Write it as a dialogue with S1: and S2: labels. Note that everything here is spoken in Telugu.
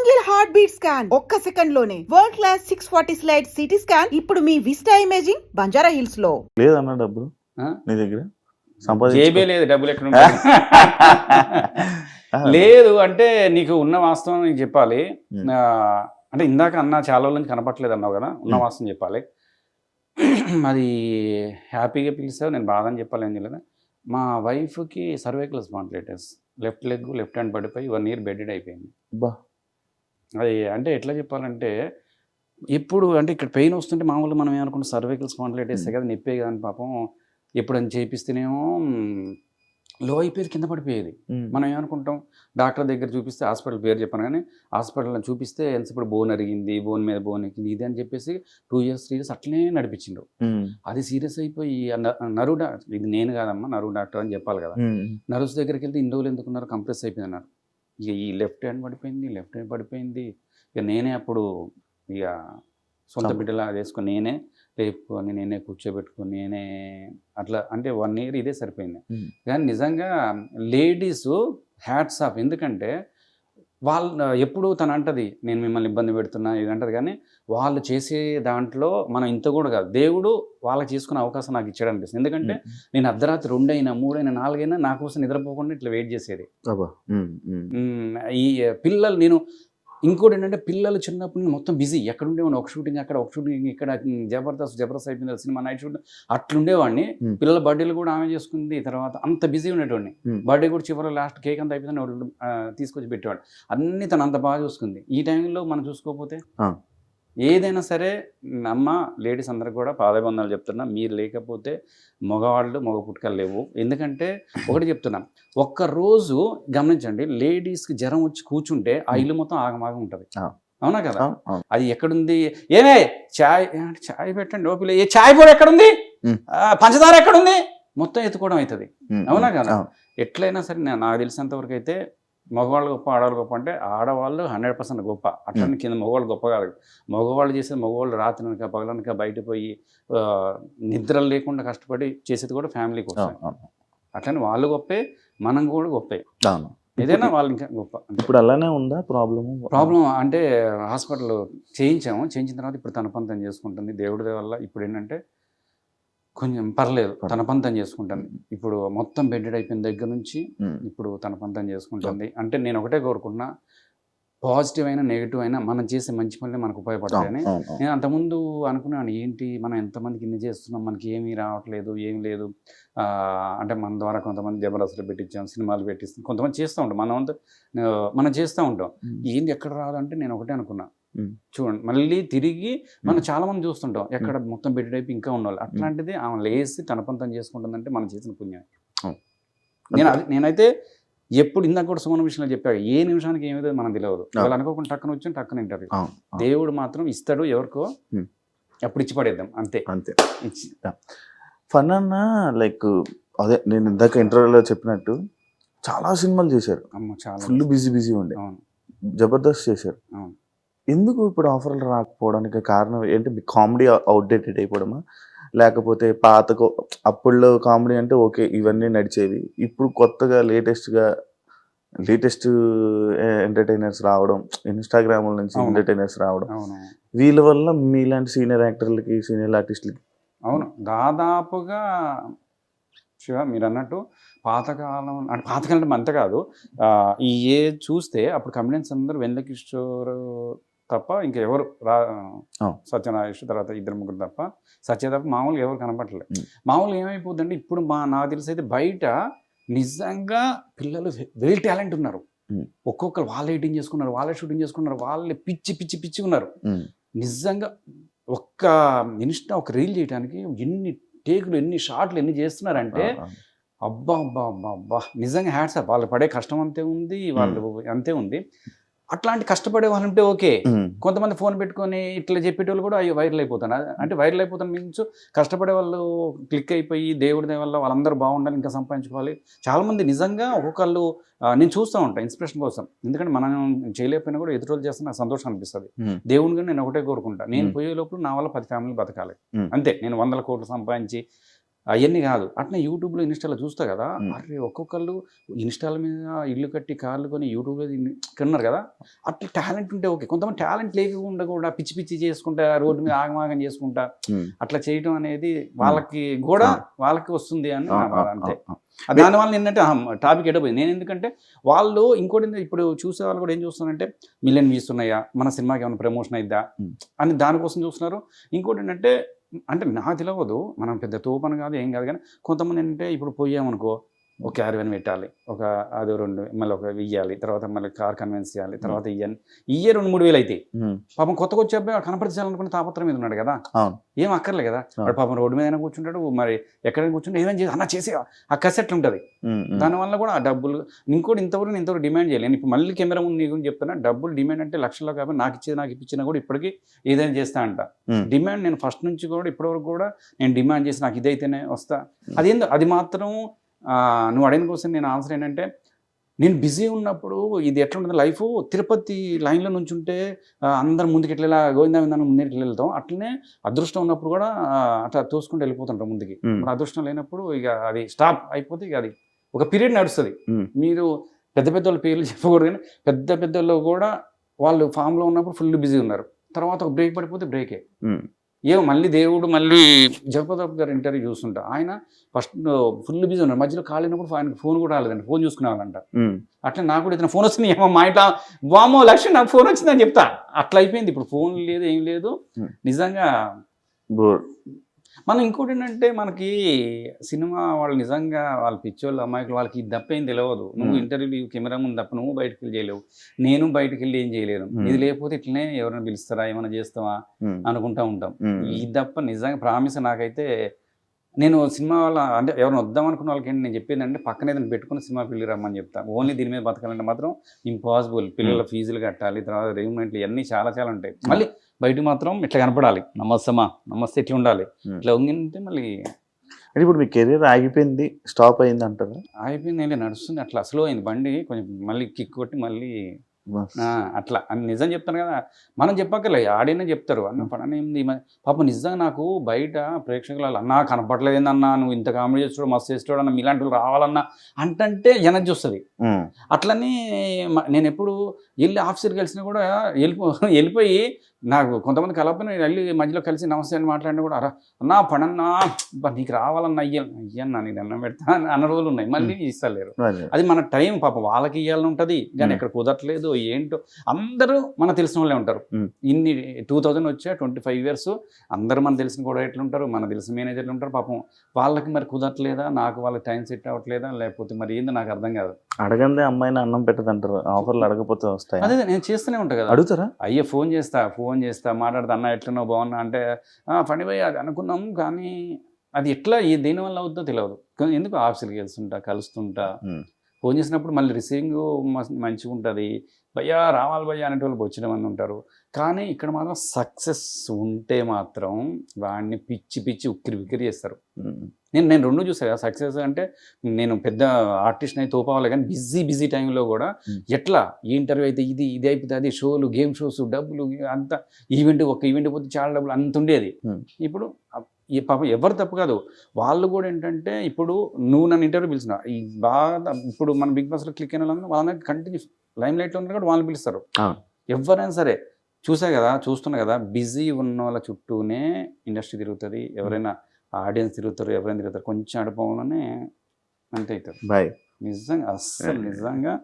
S1: సింగిల్ హార్ట్ బీట్ స్కాన్ ఒక్క సెకండ్ లోనే world class 640 slide CT scan ఇప్పుడు మీ విస్టా ఇమేజింగ్ బంజారా హిల్స్ లో.
S2: లేదన్న డబ్బులు నీ దగ్గర
S3: జేబే లేదు, డబ్బులు ఎక్కడ ఉంటాయి? లేదు అంటే నీకు ఉన్న వాస్తవం నీకు చెప్పాలి. అంటే ఇందాక అన్న చాలా రోజుల నుంచి కనపట్లేదు అన్నావు కదా, ఉన్న వాస్తవం చెప్పాలి. అది హ్యాపీగా పిలిచావు, నేను బాధ అని చెప్పాలి. ఏం చేయలేదు, మా వైఫ్కి cervical spondylitis, left leg left hand పడిపోయి 1 year బెడెడ్ అయిపోయింది. అది అంటే ఎట్లా చెప్పాలంటే, ఎప్పుడు అంటే ఇక్కడ పెయిన్ వస్తుంటే మామూలుగా మనం ఏమనుకుంటాం సర్వైకల్ స్పాండిలైటిస్ కదా, నొప్పే కదా అని. పాపం ఎప్పుడని చేపిస్తేనేమో లో అయిపోయేది, కింద పడిపోయేది. మనం ఏమనుకుంటాం డాక్టర్ దగ్గర చూపిస్తే, హాస్పిటల్ పేరు చెప్పాను కానీ హాస్పిటల్లో చూపిస్తే ఎంతసేపు బోన్ అరిగింది, బోన్ మీద బోన్ ఎక్కింది, ఇది అని చెప్పేసి 2 years 3 years అట్లనే నడిపించిండ్రు. అది సీరియస్ అయిపోయి నరు ఇది నేను కాదమ్మా నరు డాక్టర్ అని చెప్పాలి కదా, నర్వ్స్ దగ్గరికి వెళ్తే ఇన్ని రోజులు ఎందుకున్నారు, కంప్రెస్ అయిపోయింది అన్నారు. ఇక ఈ లెఫ్ట్ హ్యాండ్ పడిపోయింది. ఇక నేనే అప్పుడు ఇక సొంత బిడ్డలా వేసుకొని నేనే కూర్చోబెట్టుకుని నేనే అట్లా అంటే 1 year ఇదే సరిపోయింది. కానీ నిజంగా లేడీస్ హ్యాట్స్ ఆఫ్. ఎందుకంటే వాళ్ళు ఎప్పుడు తను అంటది నేను మిమ్మల్ని ఇబ్బంది పెడుతున్నా ఇది అంటది, కానీ వాళ్ళు చేసే దాంట్లో మనం ఇంత కూడా కాదు, దేవుడు వాళ్ళకి చేసుకునే అవకాశం నాకు ఇచ్చాడు అనిపిస్తుంది. ఎందుకంటే నేను అర్ధరాత్రి 2 అయినా 3 అయినా 4 అయినా నా కోసం నిద్రపోకుండా ఇట్లా వెయిట్ చేసేది. ఈ పిల్లలు నేను ఇంకోటి ఏంటంటే, పిల్లలు చిన్నప్పుడు నేను మొత్తం బిజీ, ఎక్కడ ఉండేవాడిని, ఒక షూటింగ్ అక్కడ, ఒక షూటింగ్ ఇక్కడ, జబర్దస్త్ అయిపోయింది సినిమా, నైట్ షూట్ అట్లుండేవాడిని. పిల్లల బర్త్డేలు కూడా ఆమె చేసుకుంది, తర్వాత అంత బిజీ ఉండేటోడిని. బర్త్డే కూడా చివరిలో లాస్ట్ కేక్ అంతా అయిపోయిందని తీసుకొచ్చి పెట్టేవాడు. అన్నీ తను అంత బాగా చూసుకుంది. ఈ టైంలో మనం చూసుకోకపోతే ఏదైనా సరే, అమ్మ లేడీస్ అందరికి కూడా పాదబంధాలు చెప్తున్నా, మీరు లేకపోతే మగ పుట్టుకలు లేవు. ఎందుకంటే ఒకటి చెప్తున్నా, ఒక్కరోజు గమనించండి, లేడీస్కి జ్వరం వచ్చి కూర్చుంటే ఆ ఇల్లు మొత్తం ఆగమాగం ఉంటుంది. అవునా కదా? అది ఎక్కడుంది, ఏమే చాయ్ పెట్టండి, ఓ పిల్ల ఏ చాయ్ పొడి ఎక్కడుంది, పంచదార ఎక్కడుంది, మొత్తం ఎత్తుకోవడం అవుతుంది. అవునా కదా? ఎట్లయినా సరే నాకు తెలిసినంత వరకు అయితే మగవాళ్ళు గొప్ప ఆడవాళ్ళు గొప్ప అంటే, ఆడవాళ్ళు 100% గొప్ప. అట్లనే కింద మగవాళ్ళు గొప్ప కాదు. మగవాళ్ళు చేసేది, మగవాళ్ళు రాత్రినక పగలనక బయట పోయి నిద్రలు లేకుండా కష్టపడి చేసేది కూడా ఫ్యామిలీ కోసం. అట్లనే వాళ్ళు గొప్పే, మనం కూడా గొప్పే. ఏదైనా వాళ్ళు ఇంకా గొప్ప.
S2: ఇప్పుడు అలానే ఉందా
S3: ప్రాబ్లం అంటే హాస్పిటల్ చేయించిన తర్వాత ఇప్పుడు తన పని తను చేసుకుంటుంది దేవుడి వల్ల. ఇప్పుడు ఏంటంటే కొంచెం పర్లేదు, తన పని తను చేసుకుంటుంది. ఇప్పుడు మొత్తం బెడ్డెడ్ అయిపోయిన దగ్గర నుంచి ఇప్పుడు తన పని తను చేసుకుంటుంది. అంటే నేను ఒకటే కోరుకుంటున్నా, పాజిటివ్ అయినా నెగిటివ్ అయినా మనం చేసే మంచి పనులే మనకు ఉపయోగపడతాయని. నేను అంతకుముందు అనుకున్నాను, ఏంటి మనం ఎంతమందికి ఇన్ని చేస్తున్నాం, మనకి ఏమీ రావట్లేదు, ఏం లేదు. అంటే మన ద్వారా కొంతమంది జబర్దస్తులు పెట్టించాం, సినిమాలు పెట్టిస్తాం, కొంతమంది చేస్తూ ఉంటాం, మనం చేస్తూ ఉంటాం. ఏంది ఎక్కడ రాదంటే నేను ఒకటే అనుకున్నా, చూడండి మళ్ళీ తిరిగి మనం చాలా మంది చూస్తుంటాం, ఎక్కడ మొత్తం బెడ్ అయిపోయి ఇంకా ఉన్నవాళ్ళు. అట్లాంటిది ఆమె లేసి తన పని తను చేసుకుంటుందంటే మనం చేసిన పుణ్యం. నేనైతే ఎప్పుడు ఇందాక కూడా సుమన విషయంలో చెప్పాడు, ఏ నిమిషానికి ఏమిదో మనం తెలియదు. వాళ్ళు అనుకోకుండా టక్కన వచ్చి టక్కన ఇంటర్వ్యూ. దేవుడు మాత్రం ఇస్తాడు ఎవరికో, ఎప్పుడు ఇచ్చి పడేద్దాం అంతే.
S2: ఫన్ అన్న లైక్ అదే నేను ఇందాక ఇంటర్వ్యూలో చెప్పినట్టు చాలా సినిమాలు చేశారు, ఫుల్ బిజీ ఉండే. జబర్దస్త్ చేశారు. ఎందుకు ఇప్పుడు ఆఫర్లు రాకపోవడానికి కారణం ఏంటి? మీ కామెడీ అవుట్డేటెడ్ అయిపోవడమా, లేకపోతే అప్పుడులో కామెడీ అంటే ఓకే ఇవన్నీ నడిచేవి, ఇప్పుడు కొత్తగా లేటెస్ట్ ఎంటర్టైనర్స్ రావడం, ఇన్స్టాగ్రామ్ నుంచి ఎంటర్టైనర్స్ రావడం, వీళ్ళ వల్ల మీలాంటి సీనియర్ యాక్టర్లకి, సీనియర్ ఆర్టిస్టులకి?
S3: అవును, దాదాపుగా మీరు అన్నట్టు పాతకాలం అంటే అంత కాదు. ఈ చూస్తే అప్పుడు కమెడియన్స్ అందరూ వెన్నెల కిషోర్ తప్ప ఇంకెవరు సత్యనారాయణ తర్వాత 2-3 తప్ప, సత్య తప్ప మామూలుగా ఎవరు కనపడలేదు. మామూలుగా ఏమైపోతుందంటే ఇప్పుడు నాకు తెలిసి అయితే బయట నిజంగా పిల్లలు వెరీ టాలెంట్ ఉన్నారు. ఒక్కొక్కరు వాళ్ళే ఎడిటింగ్ చేసుకున్నారు, వాళ్ళే షూటింగ్ చేసుకున్నారు, వాళ్ళే పిచ్చి ఉన్నారు. నిజంగా ఒక్క ఒక రీల్ చేయడానికి ఎన్ని టేకులు, ఎన్ని షాట్లు, ఎన్ని చేస్తున్నారంటే అబ్బా నిజంగా హ్యాట్స్ ఆఫ్. వాళ్ళు పడే కష్టం అంతే ఉంది, వాళ్ళు అంతే ఉంది. అట్లాంటి కష్టపడే వాళ్ళు ఉంటే ఓకే. కొంతమంది ఫోన్ పెట్టుకొని ఇట్లా చెప్పేటోళ్ళు కూడా అయ్యో వైరల్ అయిపోతున్నారు. అంటే వైరల్ అయిపోతాను మీన్స్ కష్టపడే వాళ్ళు క్లిక్ అయిపోయి దేవుడి వల్ల వాళ్ళందరూ బాగుండాలి, ఇంకా సంపాదించుకోవాలి. చాలామంది నిజంగా ఒక్కొక్కళ్ళు నేను చూస్తూ ఉంటాను ఇన్స్పిరేషన్ కోసం. ఎందుకంటే మనం చేయలేకపోయినా కూడా ఎదురోళ్ళు చేస్తే నాకు సంతోషం అనిపిస్తుంది. దేవుని కూడా నేను ఒకటే కోరుకుంటా, నేను పోయే లోపల నా వల్ల 10 ఫ్యామిలీ బతకాలి అంతే. నేను 100 కోట్లు సంపాదించి అవన్నీ కాదు. అట్లా యూట్యూబ్లో ఇన్స్టాలో చూస్తా కదా, అరే ఒక్కొక్కళ్ళు ఇన్స్టాల మీద ఇల్లు కట్టి కార్లు కొని యూట్యూబ్లో కన్నారు కదా. అట్లా టాలెంట్ ఉంటే ఓకే. కొంతమంది టాలెంట్ లేకుండా కూడా పిచ్చి పిచ్చి చేసుకుంటా, రోడ్డు మీద ఆగమాగం చేసుకుంటా అట్లా చేయడం అనేది వాళ్ళకి కూడా వాళ్ళకి వస్తుంది అని నా బాధ అంతే. దానివల్ల ఏంటంటే టాపిక్ ఎడపోయింది. నేను ఎందుకంటే వాళ్ళు ఇంకోటి ఇప్పుడు చూసే వాళ్ళు కూడా ఏం చూస్తున్నారంటే మిలియన్ వ్యూస్ ఉన్నాయా, మన సినిమాకి ఏమైనా ప్రమోషన్ అయిద్దా అని దానికోసం చూస్తున్నారు. ఇంకోటి ఏంటంటే అంటే నాకు తెలియదు, మనం పెద్ద తోపని కాదు ఏం కాదు, కానీ కొంతమంది ఏంటంటే ఇప్పుడు పోయామనుకో ఒక క్యారవెన్ పెట్టాలి, ఒక అది 2 మళ్ళీ ఒక ఇయ్యాలి, తర్వాత మళ్ళీ కార్ కన్వెన్స్ చేయాలి, తర్వాత ఇయ్యే 2-3 వేలు అయితే పాపం కొత్తగా వచ్చే అబ్బాయి కనపరిచాలనుకున్న తాపత్రం మీద ఉన్నాడు కదా, ఏం అక్కర్లే కదా. వాడు పాపం రోడ్డు మీద కూర్చుంటాడు, మరి ఎక్కడైనా కూర్చుంటే ఏదైనా చేసి అన్న చేసే ఆ కసెట్ ఉంటుంది. దానివల్ల కూడా ఆ డబ్బులు ఇంకోటి ఇంతవరకు డిమాండ్ చేయాలి. నేను ఇప్పుడు మళ్ళీ కెమెరా ముందు నీకు చెప్తున్నా, డబ్బులు డిమాండ్ అంటే లక్షల్లో కాబట్టి నాకు ఇప్పించినా కూడా ఇప్పటికీ ఏదైనా చేస్తా అంట. డిమాండ్ నేను ఫస్ట్ నుంచి కూడా ఇప్పటివరకు కూడా నేను డిమాండ్ చేసి నాకు ఇదైతేనే వస్తా. అది మాత్రం నువ్వు అడిగిన కోసం నేను ఆన్సర్ ఏంటంటే, నేను బిజీ ఉన్నప్పుడు ఇది ఎట్లా ఉంటుంది లైఫ్, తిరుపతి లైన్లో నుంచి ఉంటే అందరు ముందుకు ఎట్లా గోవిందా ముందుకు వెళ్తాం, అట్లనే అదృష్టం ఉన్నప్పుడు కూడా అట్లా తోసుకుంటూ వెళ్ళిపోతుంటాం ముందుకి. అదృష్టం లేనప్పుడు ఇక అది స్టాప్ అయిపోతే ఇక అది ఒక పీరియడ్ నడుస్తుంది. మీరు పెద్ద వాళ్ళ పేర్లు చెప్పకూడదు, కానీ పెద్ద వాళ్ళు కూడా వాళ్ళు ఫామ్లో ఉన్నప్పుడు ఫుల్ బిజీ ఉన్నారు, తర్వాత ఒక బ్రేక్ పడిపోతే బ్రేకే. ఏమో మళ్ళీ దేవుడు మళ్ళీ జగపతి గారు ఇంటర్వ్యూ చూస్తుంటా, ఆయన ఫస్ట్ ఫుల్ బిజీ ఉన్నారు, మధ్యలో కాలినప్పుడు ఆయనకు ఫోన్ కూడా రాలేదండి, ఫోన్ చూసుకునేవాళ్ళంట. అట్లా నాకు కూడా ఇతను ఫోన్ వస్తుంది, ఏమో మా ఇంట్లో వామో లక్ష్యం నాకు ఫోన్ వచ్చిందని చెప్తా. అట్లా అయిపోయింది, ఇప్పుడు ఫోన్ లేదు ఏం లేదు, నిజంగా మనం. ఇంకోటి ఏంటంటే మనకి సినిమా వాళ్ళు నిజంగా వాళ్ళ పిచ్చోళ్ళు అమ్మాయిలు వాళ్ళకి ఇది తప్ప ఏం తెలియదు. నువ్వు ఇంటర్వ్యూ కెమెరా ముందు తప్ప నువ్వు బయటకు వెళ్ళి చేయలేవు, నేను బయటకు వెళ్ళి ఏం చేయలేను. ఇది లేకపోతే ఇట్లనే ఎవరైనా పిలుస్తారా, ఏమైనా చేస్తావా అనుకుంటా ఉంటాం. ఇది తప్ప నిజంగా ప్రామిస్ నాకైతే నేను సినిమా వాళ్ళ అంటే ఎవరైనా వద్దాం అనుకున్న వాళ్ళకి ఏంటి నేను చెప్పేది అంటే, పక్కన ఏదైనా పెట్టుకుని సినిమా ఫీల్డ్ రమ్మని చెప్తాను. ఓన్లీ దీని మీద బతకాలంటే మాత్రం ఇంపాసిబుల్. పిల్లల ఫీజులు కట్టాలి, తర్వాత రెగ్యుమెంట్లు ఇవన్నీ చాలా ఉంటాయి. మళ్ళీ బయట మాత్రం ఇట్లా కనపడాలి, నమస్తే ఇట్లా ఉండాలి. ఇట్లా ఉంటే మళ్ళీ
S2: అంటే ఇప్పుడు మీ కెరీర్ ఆగిపోయింది, స్టాప్ అయింది అంటారా?
S3: ఆగిపోయింది, నడుస్తుంది, అట్లా స్లో అయింది బండి కొంచెం, మళ్ళీ కిక్ కొట్టి మళ్ళీ అట్లా అని నిజం చెప్తాను కదా. మనం చెప్పక్కర్లే, ఆడినే చెప్తారు అన్న పని ఏంది పాపం. నిజంగా నాకు బయట ప్రేక్షకులు అన్నా కనపడలేదు ఏందన్నా, నువ్వు ఇంత కామెడీ చేస్తాడు, మస్తు చేస్తాడు అన్న, మీలాంటి వాళ్ళు రావాలన్నా అంటే ఎనర్జీ వస్తుంది. అట్లనే నేను ఎప్పుడు వెళ్ళి ఆఫీసర్కి కలిసినా కూడా వెళ్ళిపోయి నాకు కొంతమంది కలపని వెళ్ళి మధ్యలో కలిసి నమస్తే అని మాట్లాడినా కూడా, అన్నా పడన్నా నీకు రావాలన్నా అయ్యన్నా నీకు దండం పెడతా అన్న రోజులు ఉన్నాయి, మళ్ళీ ఇస్తలేరు. అది మన టైం, పాపం వాళ్ళకి ఇవ్వాలని ఉంటుంది, కానీ ఇక్కడ కుదరట్లేదు ఏంటో. అందరూ మన తెలిసిన వాళ్ళే ఉంటారు. ఇన్ని 2000 వచ్చా 25 years అందరూ మన తెలిసిన కూడా ఎట్లుంటారు, మన తెలిసిన మేనేజర్లు ఉంటారు. పాపం వాళ్ళకి మరి కుదరట్లేదా, నాకు వాళ్ళకి టైం సెట్ అవ్వట్లేదా, లేకపోతే మరి ఏందో నాకు అర్థం కాదు.
S2: అడగందే అమ్మాయిని అన్నం పెట్టదంటారు, ఆఫర్లు అడగపోతే వస్తాయి.
S3: అదే నేను చేస్తూనే ఉంటాను కదా.
S2: అడుగుతారా?
S3: అయ్యే ఫోన్ చేస్తా మాట్లాడతా, అన్న ఎట్లనో బాగున్నా అంటే ఫణి భయ్ అది అనుకున్నాం, కానీ అది ఎట్లా దేనివల్ల అవుతుందో తెలియదు. ఎందుకు ఆఫీసులకి కలుస్తుంటా ఫోన్ చేసినప్పుడు మళ్ళీ రిసీవింగ్ మంచిగా ఉంటుంది, భయ్యా రావాలి భయ్యా అనేటోళ్ళు వచ్చిన మంది ఉంటారు. కానీ ఇక్కడ మాత్రం సక్సెస్ ఉంటే మాత్రం వాడిని పిచ్చి ఉక్కిరి చేస్తారు. నేను రెండు చూసాను కదా. సక్సెస్ అంటే నేను పెద్ద ఆర్టిస్ట్ అయితే తోపావాలి, కానీ బిజీ టైంలో కూడా ఎట్లా ఈ ఇంటర్వ్యూ అయితే ఇది అయిపోతుంది, అది షోలు, గేమ్ షోస్, డబ్బులు అంతా, ఒక ఈవెంట్ పోతే చాలా డబ్బులు అంత ఉండేది. ఇప్పుడు ఈ పాపం ఎవరు తప్పు కాదు, వాళ్ళు కూడా ఏంటంటే ఇప్పుడు నువ్వు నన్ను ఇంటర్వ్యూ పిలిచిన ఈ బాగా ఇప్పుడు మన బిగ్ బాస్లో క్లిక్ అయిన వాళ్ళని కంటిన్యూ లైమ్ లైట్లో ఉన్నారు కూడా వాళ్ళని పిలుస్తారు. ఎవరైనా సరే చూస్తున్నా కదా, బిజీ ఉన్న వాళ్ళ చుట్టూనే ఇండస్ట్రీ తిరుగుతుంది, ఎవరైనా ఆడియన్స్ తిరుగుతారు, ఎవరైనా తిరుగుతారు, కొంచెం అడుపులోనే అంతే అవుతారు. నిజంగా అస్సలు నిజంగా